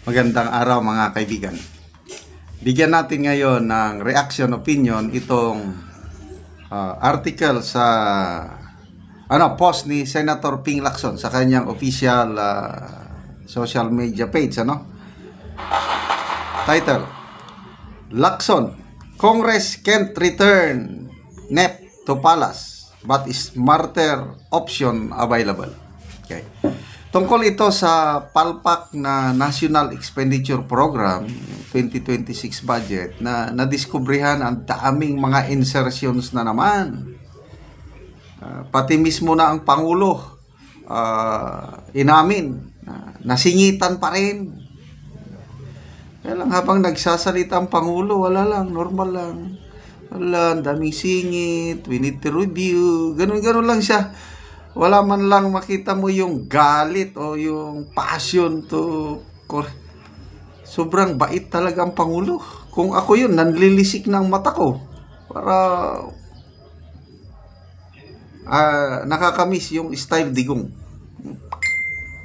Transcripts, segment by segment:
Magandang araw mga kaibigan. Bigyan natin ngayon ng reaction opinion itong article sa post ni Senator Ping Lacson sa kanyang official social media page. Title: Lacson, Congress can't return NEP to Palace but smarter option available. Okay. Tungkol ito sa palpak na National Expenditure Program 2026 budget na nadiskubrihan ang daming mga insertions na naman. Pati mismo na ang Pangulo inamin nasingitan pa rin. Kaya lang habang nagsasalita ang Pangulo, wala lang, normal lang. Wala, daming singit, we need to review, ganun-ganun lang siya. Wala man lang makita mo yung galit o yung passion to. Sobrang bait talaga ang Pangulo. Kung ako yun, nanlilisik ng mata ko para nakakamiss yung style digong.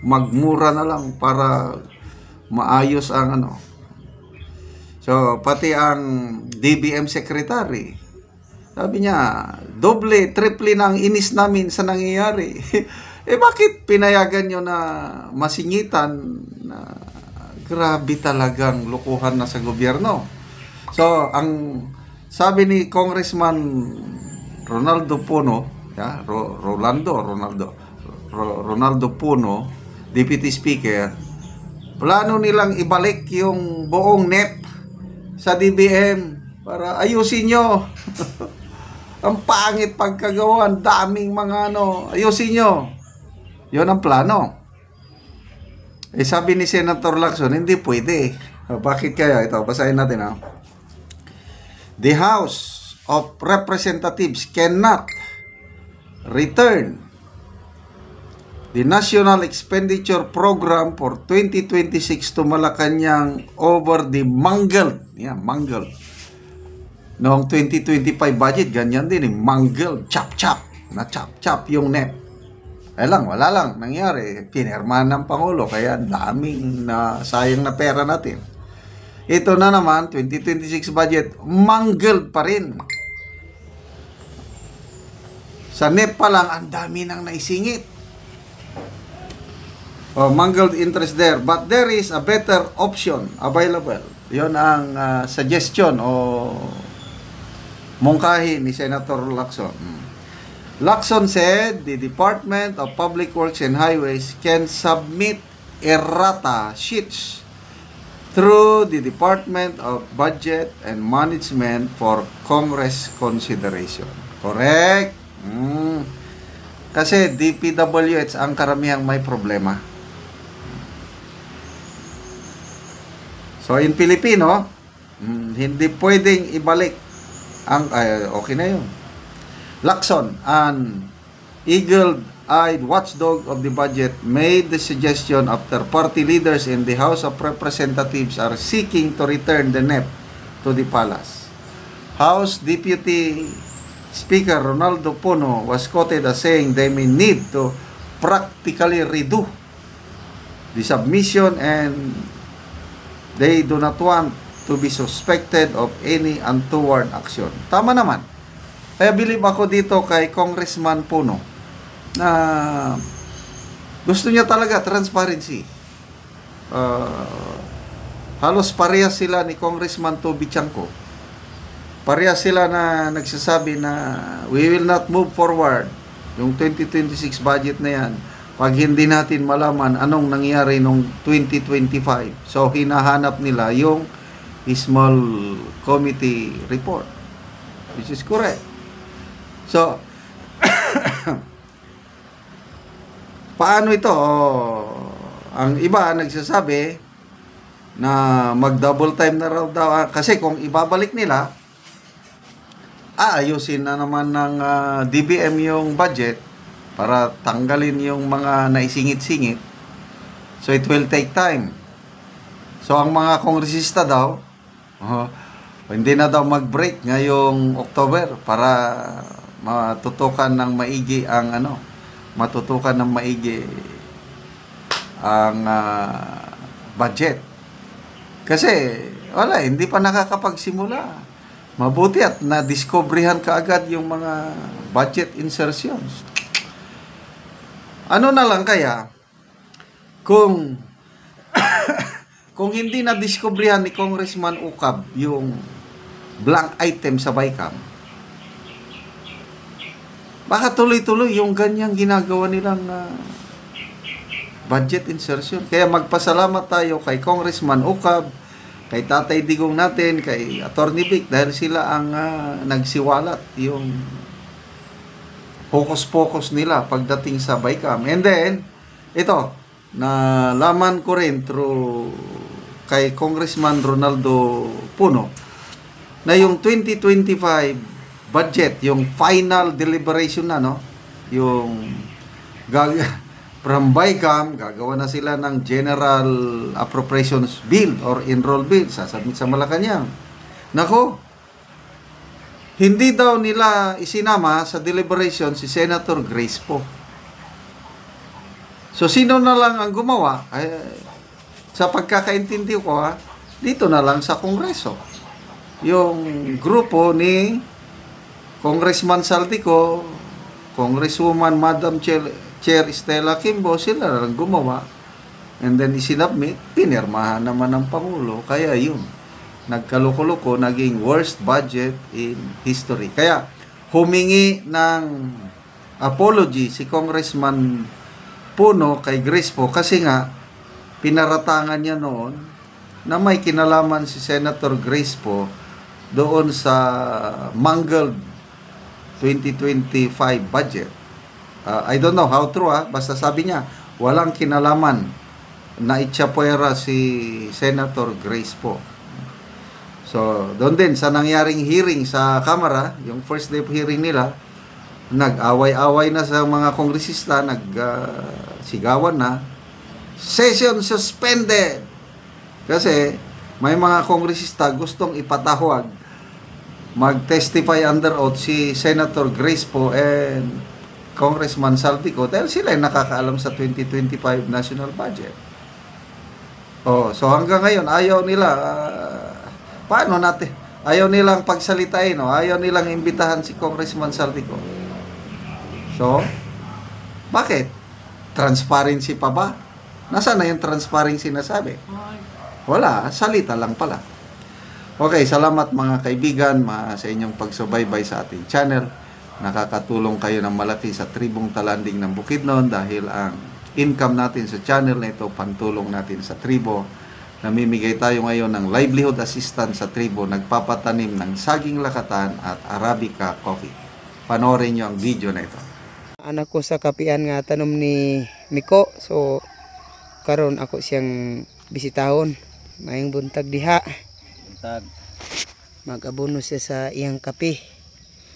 Magmura na lang para maayos ang So, pati ang DBM Secretary, sabi niya, doble, triple ng inis namin sa nangyayari. Bakit pinayagan nyo na masingitan? Grabe talagang lukuhan na sa gobyerno. So, ang sabi ni Congressman Ronaldo Puno, Ronaldo Puno, Deputy Speaker, plano nilang ibalik yung buong NEP sa DBM para ayusin nyo. Ang pangit pagkagawa, ang daming mga ayusin nyo. Yun ang plano. Sabi ni Senator Lacson, hindi pwede. Bakit kaya? Ito, basahin natin. The House of Representatives cannot return the National Expenditure Program for 2026 to Malacanang over the mangled noong 2025 budget. Ganyan din, mangled, chop-chop, na chop-chop yung NEP. Wala lang nangyari, pinirmahan ng Pangulo, kaya daming sayang na pera natin. Ito na naman, 2026 budget, mangled pa rin. Sa NEP pa lang, ang dami nang naisingit. Mangled interest there, but there is a better option available. Yon ang suggestion o mungkahi ni Senator Lacson. Lacson said the Department of Public Works and Highways can submit errata sheets through the Department of Budget and Management for Congress consideration. Correct? Kasi DPWH ang karamihang may problema. So in Pilipino, hindi pwedeng ibalik ang okay na yun. Lacson, an eagle-eyed watchdog of the budget, made the suggestion after party leaders in the House of Representatives are seeking to return the NEP to the palace. House Deputy Speaker Ronaldo Puno was quoted as saying they may need to practically redo the submission and they do not want to be suspected of any untoward action. Tama naman. Kaya believe ako dito kay Congressman Puno na gusto niya talaga transparency. Halos parehas sila ni Congressman Toby Chanco. Parehas sila na nagsasabi na we will not move forward yung 2026 budget na yan pag hindi natin malaman anong nangyari nung 2025. So hinahanap nila yung small committee report, which is correct. So, paano ito? Ang iba nagsasabi na mag-double time na raw daw. Kasi kung ibabalik nila, aayusin na naman ng DBM yung budget para tanggalin yung mga naisingit-singit. So, it will take time. So, ang mga kongresista daw, hindi na daw mag-break ngayong October para matutukan ng maigi ang budget. Kasi, wala, hindi pa nakakapagsimula. Mabuti at na-discoveryhan kaagad yung mga budget insertions. Ano na lang kaya, kung kung hindi na-discoveryhan ni Congressman Ukab yung blank item sa BICAM, baka tuloy-tuloy yung ganyang ginagawa nilang budget insertion. Kaya magpasalamat tayo kay Congressman Ukab, kay Tatay Digong natin, kay Attorney Vic, dahil sila ang nagsiwalat yung focus-focus nila pagdating sa BICAM. And then, ito, nalaman ko rin through kay Congressman Ronaldo Puno na yung 2025 budget, yung final deliberation na, no? Yung from BICAM, gagawa na sila ng General Appropriations Bill or Enroll Bill, sasabit sa Malacanang. Nako, hindi daw nila isinama sa deliberation si Senator Grace Poe. So, sino na lang ang gumawa? Sa pagkakaintindi ko, dito na lang sa Kongreso. Yung grupo ni Congressman Saldico, Congresswoman Madam Chair Stella Kimbo, sila lang gumawa. And then isinabmit, pinirmahan naman ng Pangulo. Kaya yun, nagkaluko-luko, naging worst budget in history. Kaya humingi ng apology si Congressman Puno kay Grace Poe kasi nga pinaratangan niya noon na may kinalaman si Senator Grace Poe doon sa mangled 2025 budget. I don't know how true, basta sabi niya walang kinalaman na itsapuera si Senator Grace Poe. So, doon din sa nangyaring hearing sa Kamara, yung first day hearing nila, nag-away-away na sa mga kongresista, nag-sigawan na, session suspended! Kasi may mga kongresista gustong ipatawag, mag-testify under oath si Senator Grace Poe and Congressman Saldico dahil sila ay nakakaalam sa 2025 national budget. Oh, so hanggang ngayon, ayaw nila, paano natin? Ayaw nilang pagsalitain, no? Ayaw nilang imbitahan si Congressman Saldico. So, bakit? Transparency pa ba? Nasaan na yung transparency na sabi? Wala, salita lang pala. Okay, salamat mga kaibigan sa inyong pagsubaybay sa ating channel. Nakakatulong kayo ng malaki sa Tribong Talanding ng Bukidnon dahil ang income natin sa channel na ito, pantulong natin sa tribo. Namimigay tayo ngayon ng livelihood assistance sa tribo, nagpapatanim ng saging lakatan at Arabica coffee. Panoorin nyo ang video na ito. Anak ko sa kapian nga tanom ni Miko, so karon ako siyang bisitahon. Mayong buntag diha. Buntag. Mag-abono siya sa iyang kape.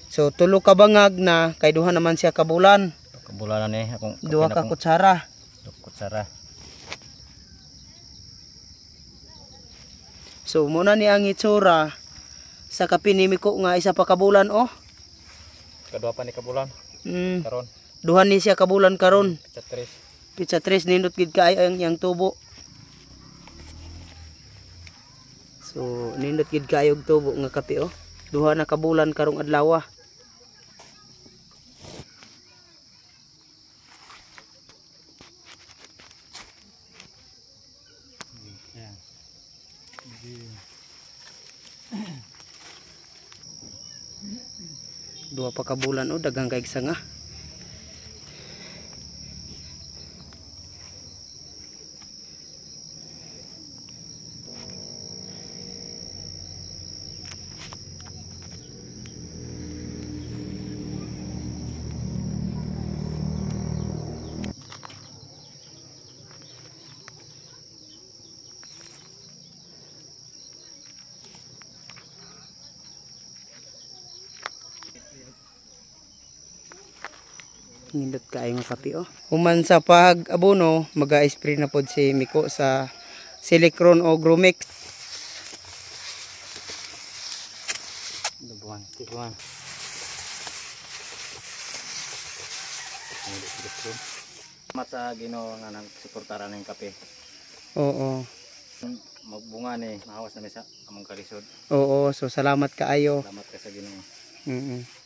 So tulo ka bangag na kay duha naman siya kabulan. Kabulanan akong Duha ka kutsara. Kutsara. So muna ni ang itsura sa kape ni Miko nga isa pa kabulan Kadua pa ni kabulan. Karon. Duha ni siya kabulan karon. Pizza 3. Pizza 3 nindot gid kaayo ang iyang tubo. So nindot gid kaayo og tubo nga kape Duha na kabulan karong adlaw. Duha pa kabulan daghang kay nga. Nindot kaayo nga kape Human sa pag-abono, maga-spray na pod si Miko sa Silicron o Gromix. Dubuan. Salamat sa Ginoo nga nagsuportaran ng kape. Oo. magbunga ni mahawas na mi sa among kalisod. Oo, so salamat kaayo. Salamat ka sa Ginoo. Mm.